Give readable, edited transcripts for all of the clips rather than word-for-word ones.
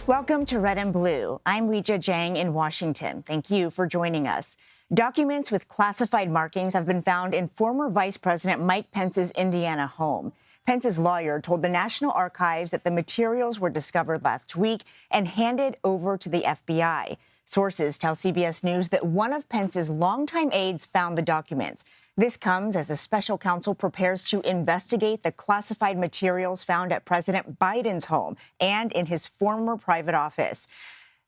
Welcome to Red and Blue. I'm Weijia Jiang in Washington. Thank you for joining us. Documents with classified markings have been found in former Vice President Mike Pence's Indiana home. Pence's lawyer told the National Archives that the materials were discovered last week and handed over to the FBI. Sources tell CBS News that one of Pence's longtime aides found the documents. This comes as a special counsel prepares to investigate the classified materials found at President Biden's home and in his former private office.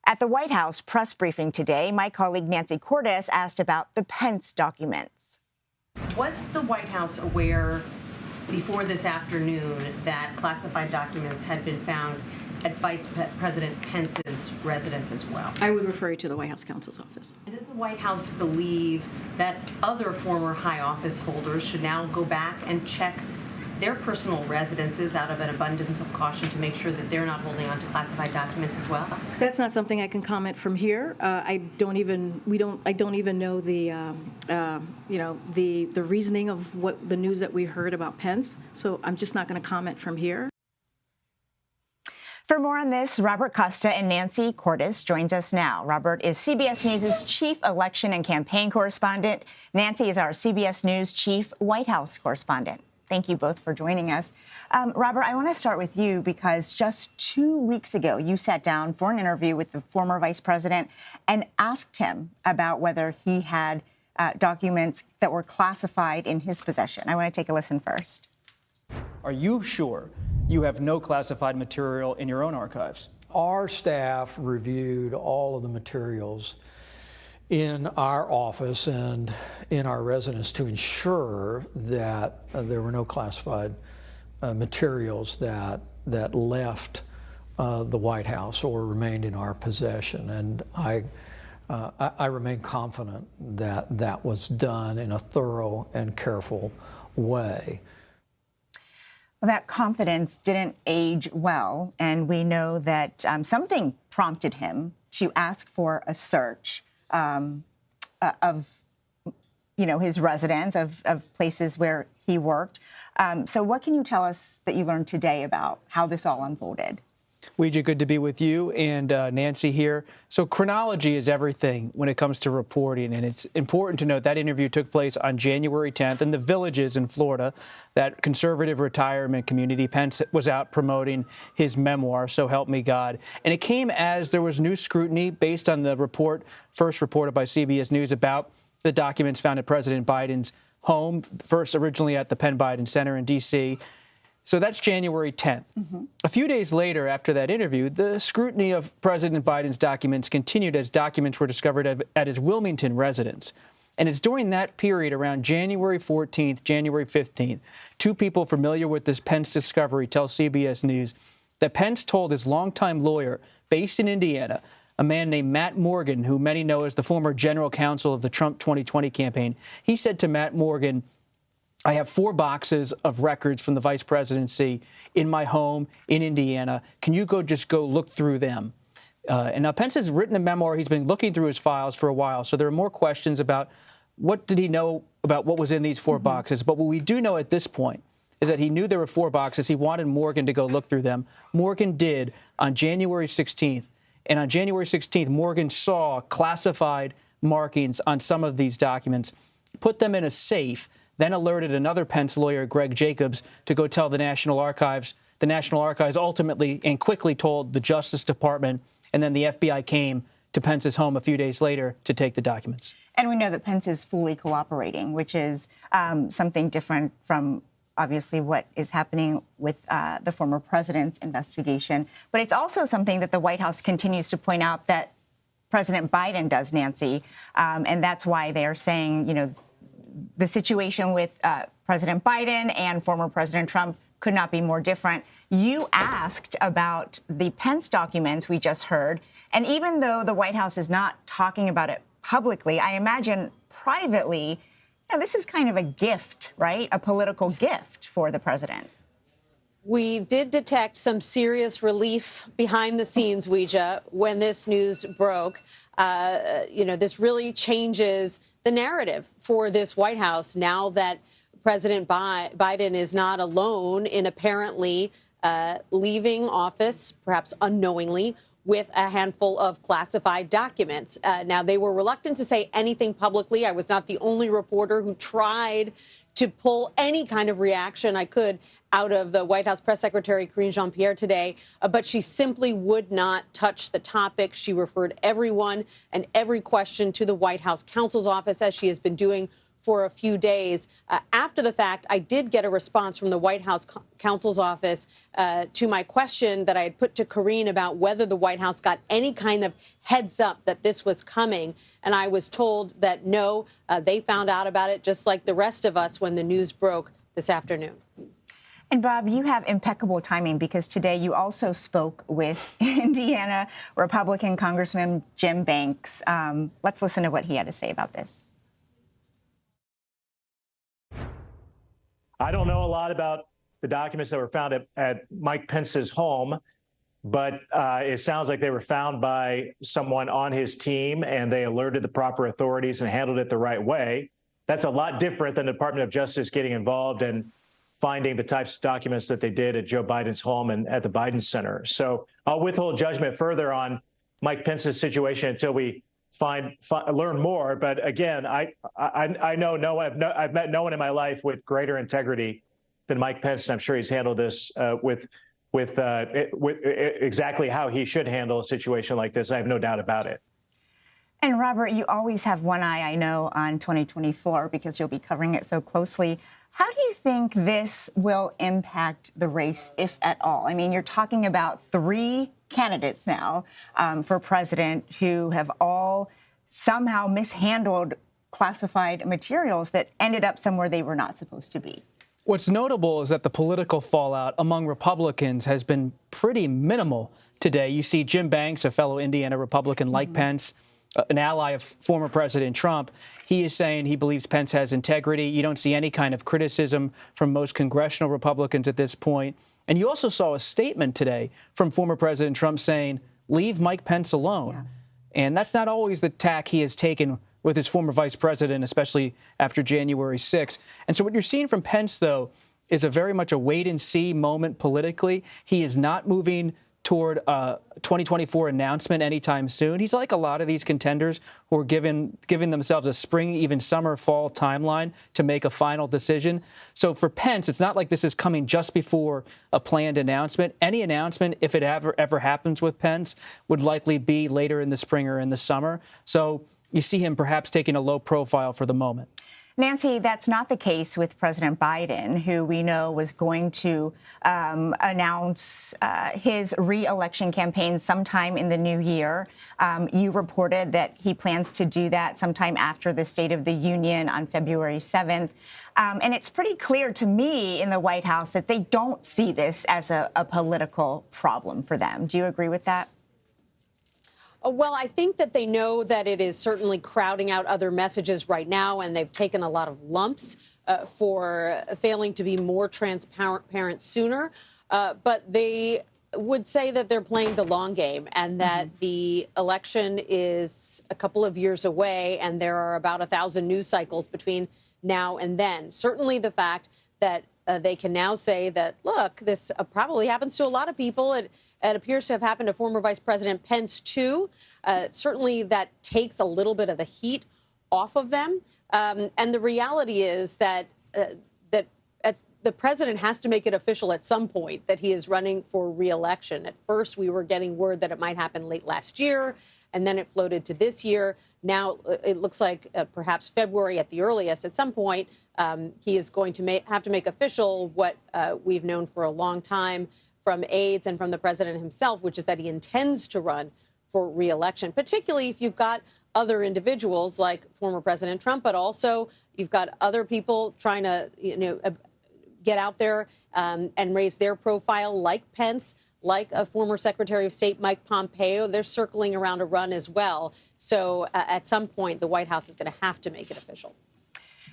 At the White House press briefing today, my colleague Nancy Cordes asked about the Pence documents. Was the White House aware before this afternoon that classified documents had been found at Vice President Pence's residence as well? I would refer you to the White House counsel's office. And does the White House believe that other former high office holders should now go back and check their personal residences out of an abundance of caution to make sure that they're not holding on to classified documents as well? That's not something I can comment from here. I don't even know the reasoning of what the news that we heard about Pence. So I'm just not going to comment from here. For more on this, Robert Costa and Nancy Cordes joins us now. Robert is CBS News' chief election and campaign correspondent. Nancy is our CBS News chief White House correspondent. Thank you both for joining us. Robert, I want to start with you because just 2 weeks ago, you sat down for an interview with the former vice president and asked him about whether he had documents that were classified in his possession. I want to take a listen first. Are you sure you have no classified material in your own archives? Our staff reviewed all of the materials in our office and in our residence to ensure that there were no classified materials that left the White House or remained in our possession. And I remain confident that that was done in a thorough and careful way. Well, that confidence didn't age well, and we know that something prompted him to ask for a search of his residence, of places where he worked. So what can you tell us that you learned today about how this all unfolded? Weijia, good to be with you, and Nancy here. So chronology is everything when it comes to reporting, and it's important to note that interview took place on January 10th in the Villages in Florida, that conservative retirement community. Pence was out promoting his memoir, So Help Me God. And it came as there was new scrutiny based on the report, first reported by CBS News, about the documents found at President Biden's home, first originally at the Penn Biden Center in D.C., So that's January 10th. A few days later, after that interview, the scrutiny of President Biden's documents continued as documents were discovered at his Wilmington residence. And it's during that period, around January 14th, January 15th, two people familiar with this Pence discovery tell CBS News that Pence told his longtime lawyer based in Indiana, a man named Matt Morgan, who many know as the former general counsel of the Trump 2020 campaign. He said to Matt Morgan, I have 4 boxes of records from the vice presidency in my home in Indiana. Can you just go look through them? And now Pence has written a memoir. He's been looking through his files for a while. So there are more questions about what did he know about what was in these 4 boxes. But what we do know at this point is that he knew there were 4 boxes. He wanted Morgan to go look through them. Morgan did on January 16th. And on January 16th, Morgan saw classified markings on some of these documents, put them in a safe, then alerted another Pence lawyer, Greg Jacobs, to go tell the National Archives. The National Archives ultimately and quickly told the Justice Department, and then the FBI came to Pence's home a few days later to take the documents. And we know that Pence is fully cooperating, which is something different from obviously what is happening with the former president's investigation. But it's also something that the White House continues to point out that President Biden does, Nancy. And that's why they are saying, the situation with President Biden and former President Trump could not be more different. You asked about the Pence documents we just heard. And even though the White House is not talking about it publicly, I imagine privately, this is kind of a gift, right? A political gift for the president. We did detect some serious relief behind the scenes, Weijia, when this news broke. This really changes the narrative for this White House now that President Biden is not alone in apparently leaving office, perhaps unknowingly, with a handful of classified documents. Now, they were reluctant to say anything publicly. I was not the only reporter who tried to pull any kind of reaction I could out of the White House press secretary, Karine Jean-Pierre, today, but she simply would not touch the topic. She referred everyone and every question to the White House counsel's office, as she has been doing for a few days. After the fact, I did get a response from the White House counsel's office to my question that I had put to Karine about whether the White House got any kind of heads up that this was coming. And I was told that no, they found out about it just like the rest of us when the news broke this afternoon. And Bob, you have impeccable timing because today you also spoke with Indiana Republican Congressman Jim Banks. Let's listen to what he had to say about this. I don't know a lot about the documents that were found at Mike Pence's home, but it sounds like they were found by someone on his team and they alerted the proper authorities and handled it the right way. That's a lot different than the Department of Justice getting involved and finding the types of documents that they did at Joe Biden's home and at the Biden Center. So I'll withhold judgment further on Mike Pence's situation until we learn more. But again, I know no one, I've met no one in my life with greater integrity than Mike Pence, and I'm sure he's handled this with exactly how he should handle a situation like this. I have no doubt about it. And Robert, you always have one eye, I know, on 2024 because you'll be covering it so closely. How do you think this will impact the race, if at all? I mean, you're talking about 3 candidates now for president who have all somehow mishandled classified materials that ended up somewhere they were not supposed to be. What's notable is that the political fallout among Republicans has been pretty minimal today. You see Jim Banks, a fellow Indiana Republican like Pence, an ally of former President Trump. He is saying he believes Pence has integrity. You don't see any kind of criticism from most congressional Republicans at this point. And you also saw a statement today from former President Trump saying, leave Mike Pence alone. Yeah. And that's not always the tack he has taken with his former vice president, especially after January 6th. And so what you're seeing from Pence, though, is a very much a wait-and-see moment politically. He is not moving toward a 2024 announcement anytime soon. He's like a lot of these contenders who are giving themselves a spring, even summer, fall timeline to make a final decision. So for Pence, it's not like this is coming just before a planned announcement. Any announcement, if it ever happens with Pence, would likely be later in the spring or in the summer. So you see him perhaps taking a low profile for the moment. Nancy, that's not the case with President Biden, who we know was going to announce his re-election campaign sometime in the new year. You reported that he plans to do that sometime after the State of the Union on February 7th. And it's pretty clear to me in the White House that they don't see this as a political problem for them. Do you agree with that? Well, I think that they know that it is certainly crowding out other messages right now, and they've taken a lot of lumps for failing to be more transparent sooner. But they would say that they're playing the long game and that the election is a couple of years away, and there are about 1,000 news cycles between now and then. Certainly the fact that they can now say that, look, this probably happens to a lot of people. It appears to have happened to former Vice President Pence, too. Certainly that takes a little bit of the heat off of them. And the reality is that the president has to make it official at some point that he is running for re-election. At first, we were getting word that it might happen late last year, and then it floated to this year. Now it looks like perhaps February at the earliest. At some point, he is going to have to make official what we've known for a long time from aides and from the president himself, which is that he intends to run for re-election, particularly if you've got other individuals like former President Trump, but also you've got other people trying to, get out there and raise their profile, like Pence, like a former Secretary of State, Mike Pompeo. They're circling around a run as well. So at some point, the White House is going to have to make it official.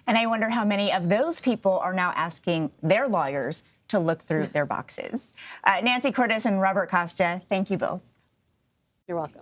And I wonder how many of those people are now asking their lawyers to look through their boxes. Nancy Cordes and Robert Costa, thank you both. You're welcome.